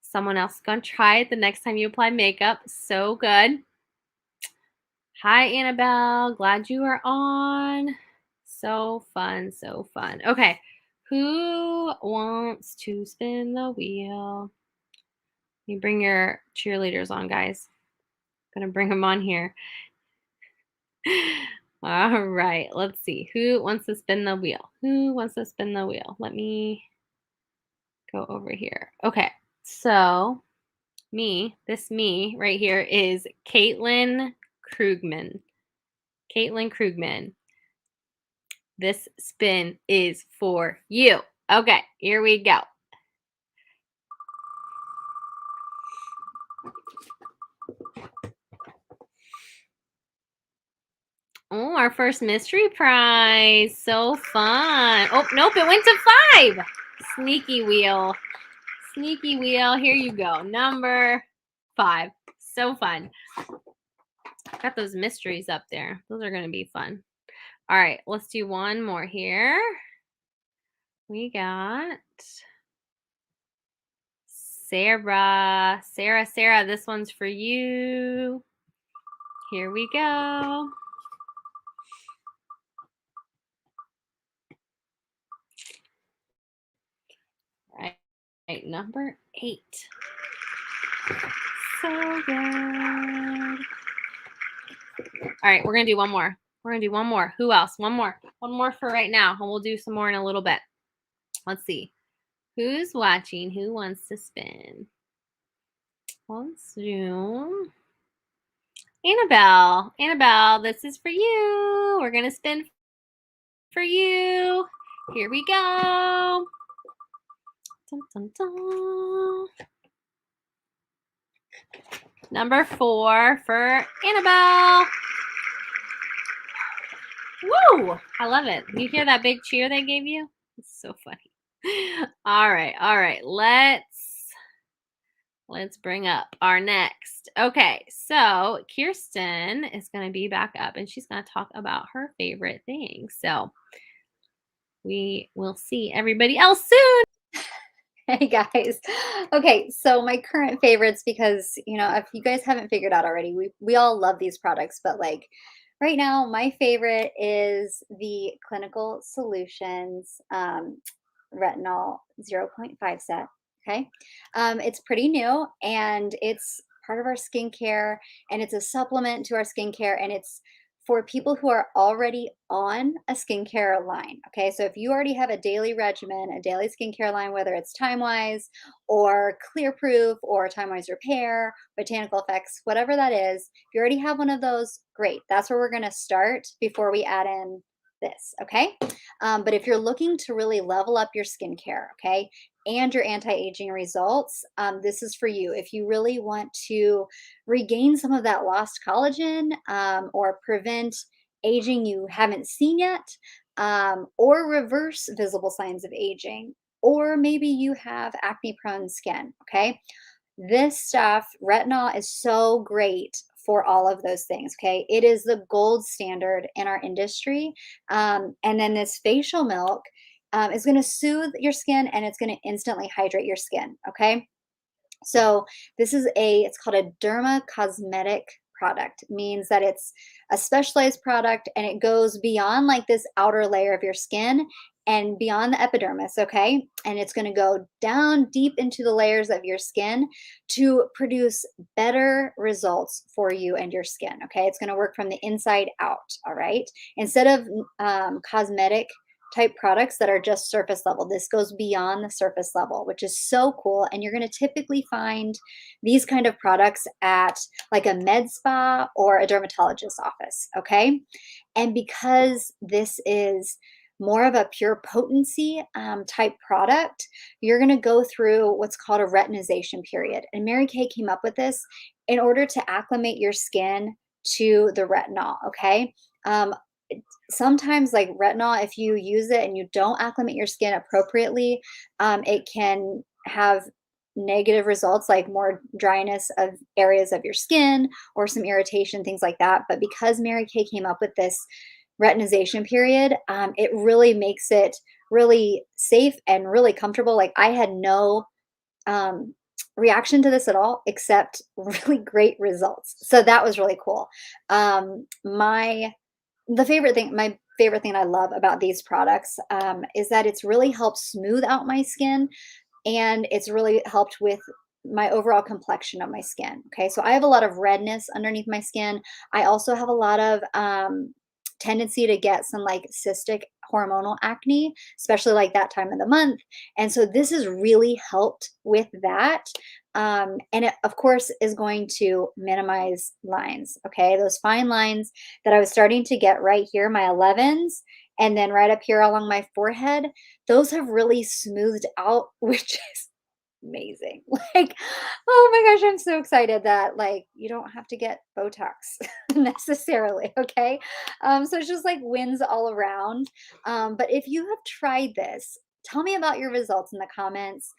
Someone else is going to try it the next time you apply makeup. So good. Hi, Annabelle. Glad you are on. So fun, so fun. Okay, who wants to spin the wheel? You bring your cheerleaders on, guys. Gonna bring them on here. All right, let's see. Who wants to spin the wheel? Who wants to spin the wheel? Let me go over here. Okay, so this me right here is Caitlin Krugman. Caitlin Krugman. This spin is for you. Okay, here we go. Oh, our first mystery prize. So fun. Oh, nope, it went to 5. Sneaky wheel. Sneaky wheel. Here you go. Number 5. So fun. Got those mysteries up there. Those are going to be fun. All right, let's do one more here. We got Sarah. Sarah, this one's for you. Here we go. Right, number 8. So good. All right, we're going to do one more. We're going to do one more. Who else? One more. One more for right now, and we'll do some more in a little bit. Let's see. Who's watching? Who wants to spin? Let's do Annabelle. Annabelle, this is for you. We're going to spin for you. Here we go. Dun, dun, dun. Number 4 for Annabelle. Woo! I love it. You hear that big cheer they gave you? It's so funny. All right. Let's bring up our next. Okay, so Kirsten is going to be back up and she's going to talk about her favorite things. So we will see everybody else soon. Hey guys. Okay, so my current favorites, because if you guys haven't figured out already, we all love these products, but like right now, my favorite is the Clinical Solutions Retinol 0.5 set. Okay, it's pretty new and it's part of our skincare, and it's a supplement to our skincare, and it's for people who are already on a skincare line. Okay, so if you already have a daily regimen, a daily skincare line, whether it's Time Wise or Clear Proof or Time Wise Repair, Botanical Effects, whatever that is, if you already have one of those, great. That's where we're going to start before we add in this. Okay, but if you're looking to really level up your skincare, okay, and your anti-aging results, this is for you. If you really want to regain some of that lost collagen, or prevent aging you haven't seen yet, or reverse visible signs of aging, or maybe you have acne prone skin. Okay, this stuff, retinol, is so great for all of those things. Okay, it is the gold standard in our industry. And then this facial milk is going to soothe your skin, and it's going to instantly hydrate your skin. Okay, so this is it's called a derma cosmetic product. It means that it's a specialized product, and it goes beyond like this outer layer of your skin and beyond the epidermis. Okay, and it's going to go down deep into the layers of your skin to produce better results for you and your skin. Okay, it's going to work from the inside out. All right, instead of cosmetic type products that are just surface level, this goes beyond the surface level, which is so cool. And you're going to typically find these kind of products at like a med spa or a dermatologist's office. Okay, and because this is more of a pure potency type product, you're going to go through what's called a retinization period. And Mary Kay came up with this in order to acclimate your skin to the retinol. Okay, sometimes like retinol, if you use it and you don't acclimate your skin appropriately, it can have negative results, like more dryness of areas of your skin or some irritation, things like that. But because Mary Kay came up with this retinization period, it really makes it really safe and really comfortable. Like I had no reaction to this at all, except really great results. So that was really cool. My favorite thing, my favorite thing I love about these products is that it's really helped smooth out my skin, and it's really helped with my overall complexion of my skin. Okay, so I have a lot of redness underneath my skin. I also have a lot of tendency to get some like cystic hormonal acne, especially like that time of the month. And so this has really helped with that. And it, of course, is going to minimize lines. Okay, those fine lines that I was starting to get right here, my 11s, and then right up here along my forehead, those have really smoothed out, which is amazing. Like, oh my gosh, I'm so excited that like you don't have to get Botox necessarily. Okay. So it's just like wins all around. But if you have tried this, tell me about your results in the comments.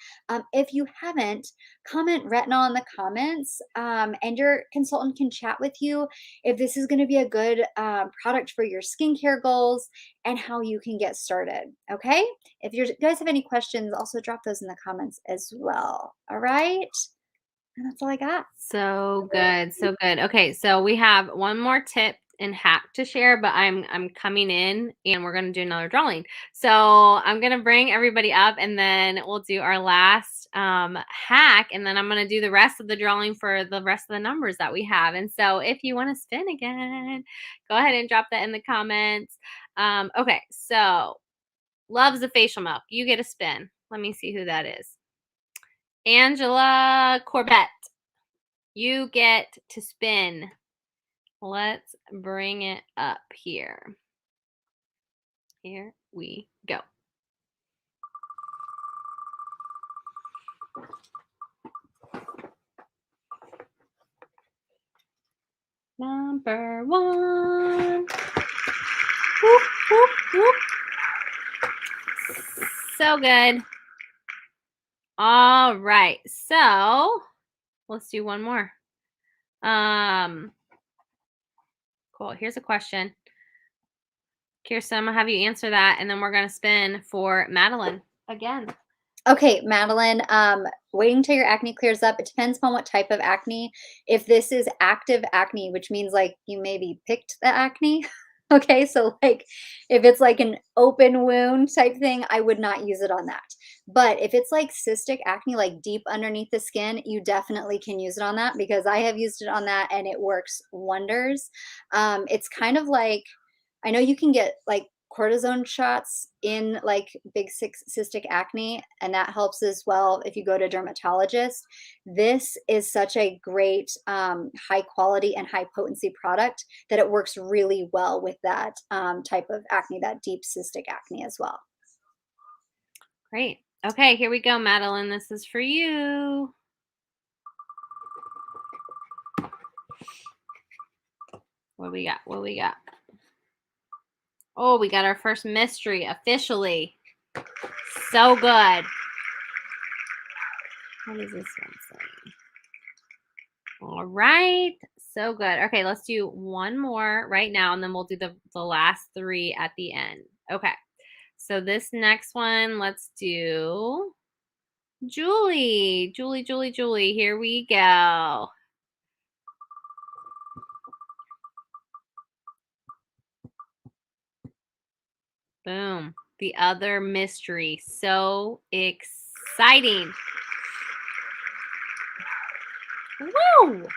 If you haven't, comment retinol in the comments, and your consultant can chat with you if this is going to be a good product for your skincare goals and how you can get started. Okay. If you guys have any questions, also drop those in the comments as well. All right. And that's all I got. So good. So good. Okay. So we have one more tip and hack to share, but I'm coming in and we're going to do another drawing. So I'm going to bring everybody up and then we'll do our last hack, and then I'm going to do the rest of the drawing for the rest of the numbers that we have. And so if you want to spin again, go ahead and drop that in the comments. Okay. So loves the facial milk. You get a spin. Let me see who that is. Angela Corbett. You get to spin. Let's bring it up here. Here we go. Number one. Whoop, whoop, whoop. So good. All right. So let's do one more. Cool. Here's a question. Kirsten, I'm going to have you answer that, and then we're going to spin for Madeline again. Okay, Madeline, waiting till your acne clears up. It depends upon what type of acne. If this is active acne, which means like you maybe picked the acne. Okay, so like if it's like an open wound type thing, I would not use it on that. But if it's like cystic acne, like deep underneath the skin, you definitely can use it on that, because I have used it on that and it works wonders. It's kind of like, I know you can get like cortisone shots in like big cystic acne, and that helps as well if you go to a dermatologist. This is such a great high quality and high potency product that it works really well with that type of acne, that deep cystic acne as well. Great. Okay, here we go, Madeline. This is for you. What we got? What we got? Oh, we got our first mystery officially. So good. What does this one say? All right. So good. Okay, let's do one more right now, and then we'll do the last three at the end. Okay. So this next one, let's do Julie. Julie. Here we go. Boom. The other mystery. So exciting. Woo!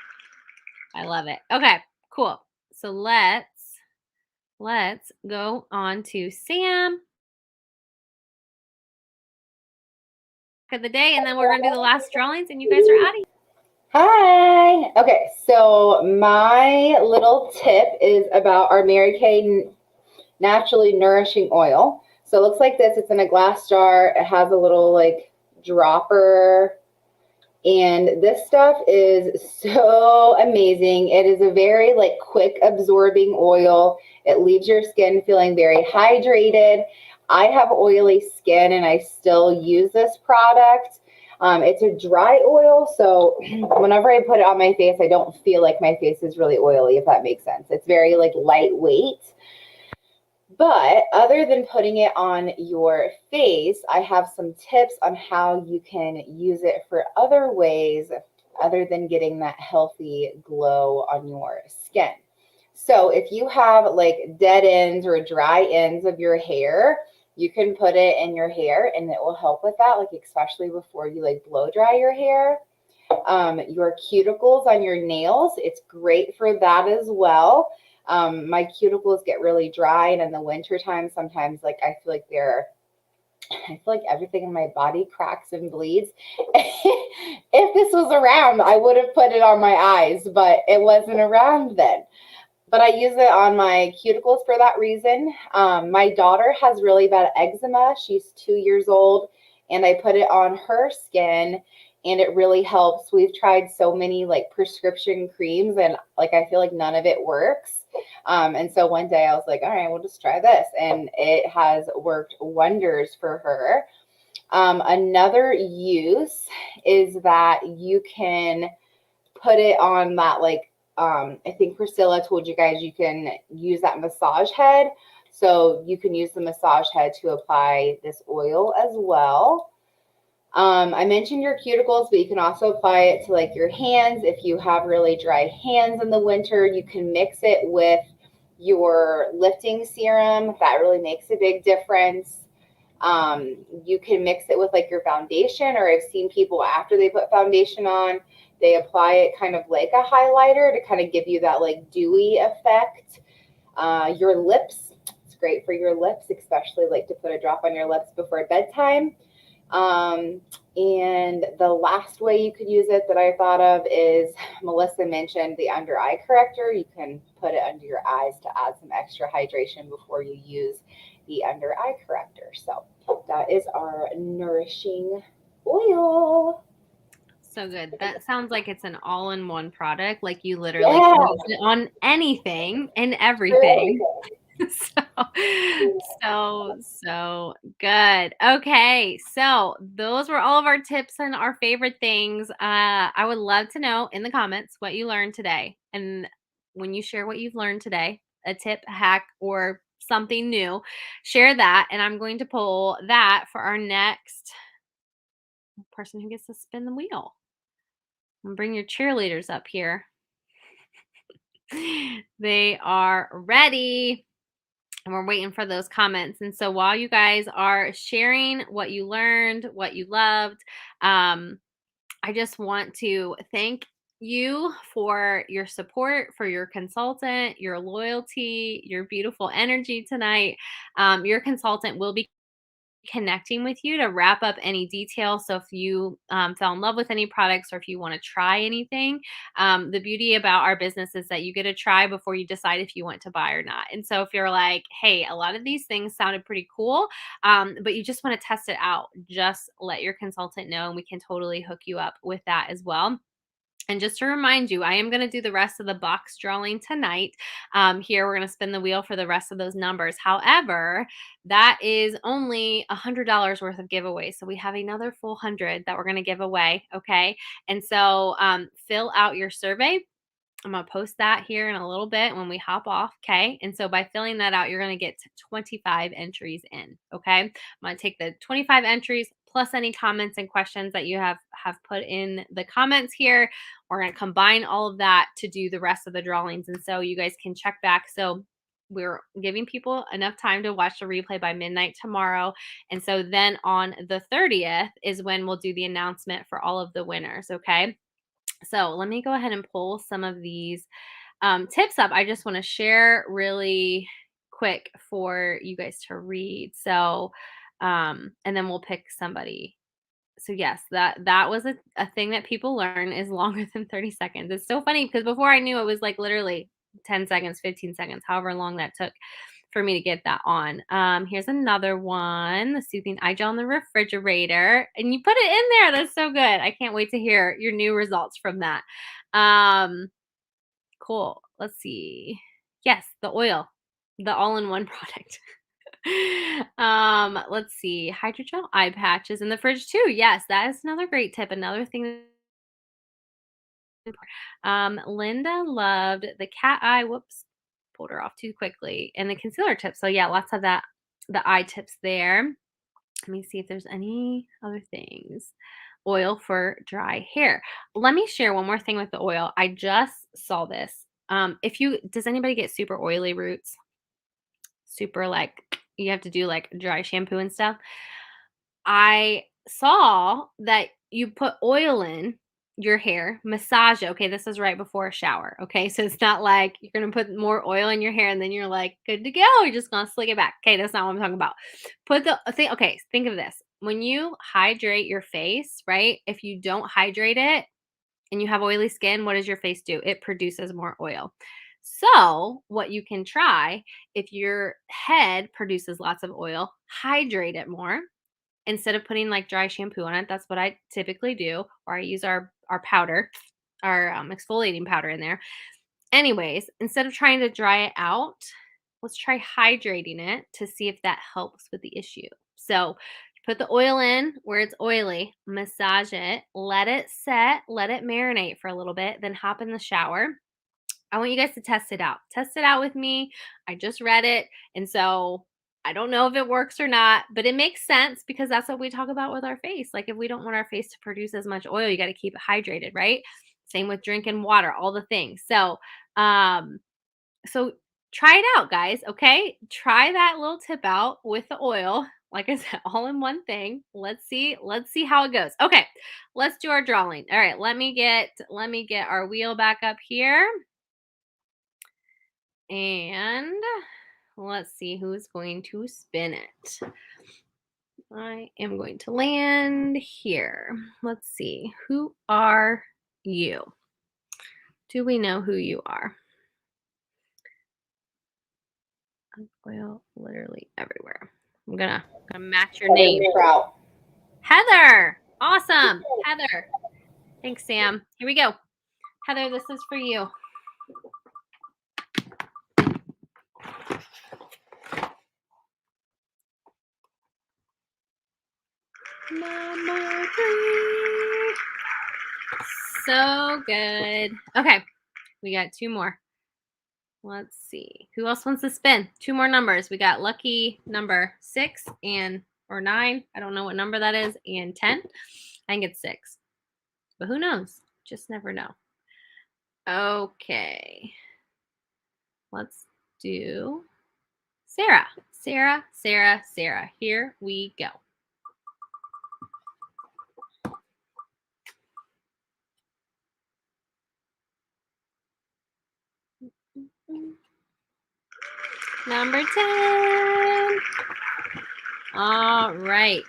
I love it. Okay, cool. So let's go on to Sam of the day, and then we're going to do the last drawings, and you guys are out of here. Hi. Okay, so my little tip is about our Mary Kay Naturally Nourishing Oil. So it looks like this. It's in a glass jar. It has a little like dropper. And this stuff is so amazing. It is a very like quick absorbing oil. It leaves your skin feeling very hydrated. I have oily skin and I still use this product. It's a dry oil, so whenever I put it on my face, I don't feel like my face is really oily, if that makes sense. It's very like lightweight. But other than putting it on your face, I have some tips on how you can use it for other ways other than getting that healthy glow on your skin. So if you have like dead ends or dry ends of your hair, you can put it in your hair and it will help with that, like especially before you like blow dry your hair. Your cuticles on your nails, it's great for that as well. My cuticles get really dry, and in the wintertime, sometimes like I feel like everything in my body cracks and bleeds. If this was around, I would have put it on my eyes, but it wasn't around then. But I use it on my cuticles for that reason. My daughter has really bad eczema. She's 2 years old, and I put it on her skin, and it really helps. We've tried so many like prescription creams, and like I feel like none of it works. And so one day I was like, all right, we'll just try this, and it has worked wonders for her. Another use is that you can put it on that like I think Priscilla told you guys you can use that massage head. So you can use the massage head to apply this oil as well. I mentioned your cuticles, but you can also apply it to like your hands. If you have really dry hands in the winter, you can mix it with your lifting serum. That really makes a big difference. You can mix it with like your foundation, or I've seen people after they put foundation on, they apply it kind of like a highlighter to kind of give you that like dewy effect. Your lips, it's great for your lips, especially like to put a drop on your lips before bedtime. And the last way you could use it that I thought of is Melissa mentioned the under eye corrector. You can put it under your eyes to add some extra hydration before you use the under eye corrector. So that is our nourishing oil. So good. That sounds like it's an all-in-one product. Like you literally Yeah, can use it on anything and for everything. everything. So good. Okay, so those were all of our tips and our favorite things. I would love to know in the comments what you learned today. And when you share what you've learned today, a tip, a hack, or something new, share that. And I'm going to pull that for our next person who gets to spin the wheel. And bring your cheerleaders up here. They are ready. And we're waiting for those comments. And so while you guys are sharing what you learned, what you loved, I just want to thank you for your support, for your consultant, your loyalty, your beautiful energy tonight. Your consultant will be connecting with you to wrap up any details. So if you fell in love with any products or if you want to try anything, the beauty about our business is that you get to try before you decide if you want to buy or not. And so if you're like, hey, a lot of these things sounded pretty cool, but you just want to test it out, just let your consultant know and we can totally hook you up with that as well. And just to remind you, I am going to do the rest of the box drawing tonight. Here, we're going to spin the wheel for the rest of those numbers. However, that is only $100 worth of giveaway. So we have another full 100 that we're going to give away. Okay. And so fill out your survey. I'm going to post that here in a little bit when we hop off. Okay. And so by filling that out, you're going to get 25 entries in. Okay. I'm going to take the 25 entries plus any comments and questions that you have put in the comments here. We're going to combine all of that to do the rest of the drawings. And so you guys can check back. So we're giving people enough time to watch the replay by midnight tomorrow. And so then on the 30th is when we'll do the announcement for all of the winners. Okay. So let me go ahead and pull some of these tips up. I just want to share really quick for you guys to read. So, and then we'll pick somebody. So yes, that was a thing that people learn is longer than 30 seconds. It's so funny because before I knew it was like literally 10 seconds, 15 seconds, however long that took for me to get that on. Here's another one, the Soothing Eye Gel in the refrigerator. And you put it in there. That's so good. I can't wait to hear your new results from that. Cool. Let's see. Yes, the oil, the all-in-one product. Let's see. Hydrogel eye patches in the fridge too. Yes, that is another great tip. Another thing. Linda loved the cat eye. Whoops. pulled her off too quickly. And the concealer tip. So yeah, lots of that, the eye tips there. Let me see if there's any other things. Oil for dry hair. Let me share one more thing with the oil. I just saw this. Does anybody get super oily roots? Super like you have to do like dry shampoo and stuff. I saw that you put oil in your hair, massage it. Okay, this is right before a shower. Okay, so it's not like you're gonna put more oil in your hair and then you're like good to go. You're just gonna slick it back. Okay, that's not what I'm talking about. Put the thing. Okay, think of this. When you hydrate your face, right? If you don't hydrate it and you have oily skin, what does your face do? It produces more oil. So, what you can try if your head produces lots of oil, hydrate it more instead of putting like dry shampoo on it. That's what I typically do, or I use our powder, our exfoliating powder in there. Anyways, instead of trying to dry it out, let's try hydrating it to see if that helps with the issue. So put the oil in where it's oily, massage it, let it set, let it marinate for a little bit, then hop in the shower. I want you guys to test it out. Test it out with me. I just read it. And so I don't know if it works or not, but it makes sense because that's what we talk about with our face. Like if we don't want our face to produce as much oil, you got to keep it hydrated, right? Same with drinking water, all the things. Um, so try it out, guys. Okay. Try that little tip out with the oil. Like I said, all in one thing. Let's see how it goes. Okay, let's do our drawing. All right, let me get our wheel back up here. And let's see who's going to spin it. I am going to land here. Let's see. Who are you? Do we know who you are? Oil literally everywhere. I'm gonna match your name. Heather. Awesome. Heather. Thanks, Sam. Here we go. Heather, this is for you. Number 3. So good. Okay, we got 2 more. Let's see. Who else wants to spin? 2 more numbers. We got lucky number 6 or 9. I don't know what number that is. And 10. I think it's 6. But who knows? Just never know. Okay. Let's do Sarah. Sarah. Here we go. Number 10. All right.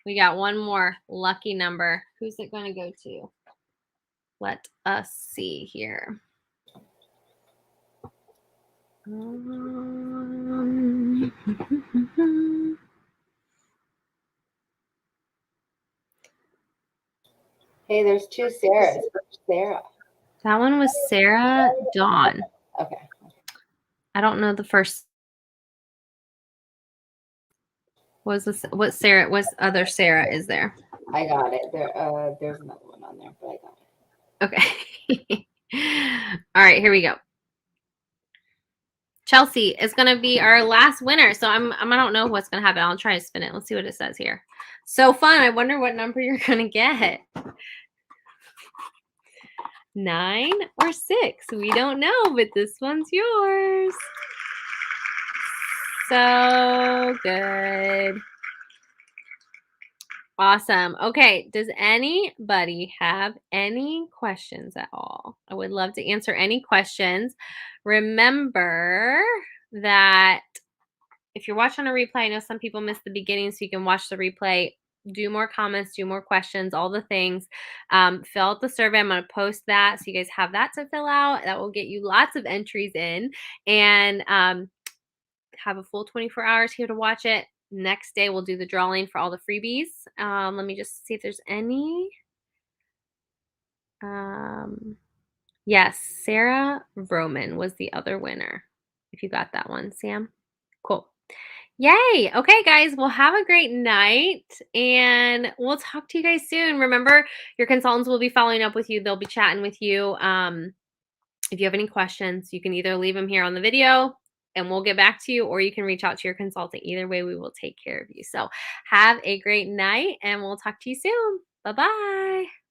We got one more lucky number. Who's it going to go to? Let us see here. Hey, there's 2 Sarahs. Sarah. That one was Sarah Dawn. Okay. I don't know the first. What other Sarah is there? I got it. There's another one on there, but I got it. Okay. All right, here we go. Chelsea is going to be our last winner. So I don't know what's going to happen. I'll try to spin it. Let's see what it says here. So fun. I wonder what number you're going to get. 9 or 6. We don't know, but this one's yours. So good. Awesome. Okay. Does anybody have any questions at all? I would love to answer any questions. Remember that if you're watching a replay, I know some people miss the beginning, so you can watch the replay. Do more comments, do more questions, all the things. Fill out the survey. I'm going to post that so you guys have that to fill out. That will get you lots of entries in. And have a full 24 hours here to watch it. Next day, we'll do the drawing for all the freebies. Let me just see if there's any. Yes, Sarah Roman was the other winner. If you got that one, Sam. Cool. Yay. Okay, guys. Well, have a great night, and we'll talk to you guys soon. Remember, your consultants will be following up with you. They'll be chatting with you. If you have any questions, you can either leave them here on the video and we'll get back to you, or you can reach out to your consultant. Either way, we will take care of you. So have a great night and we'll talk to you soon. Bye-bye.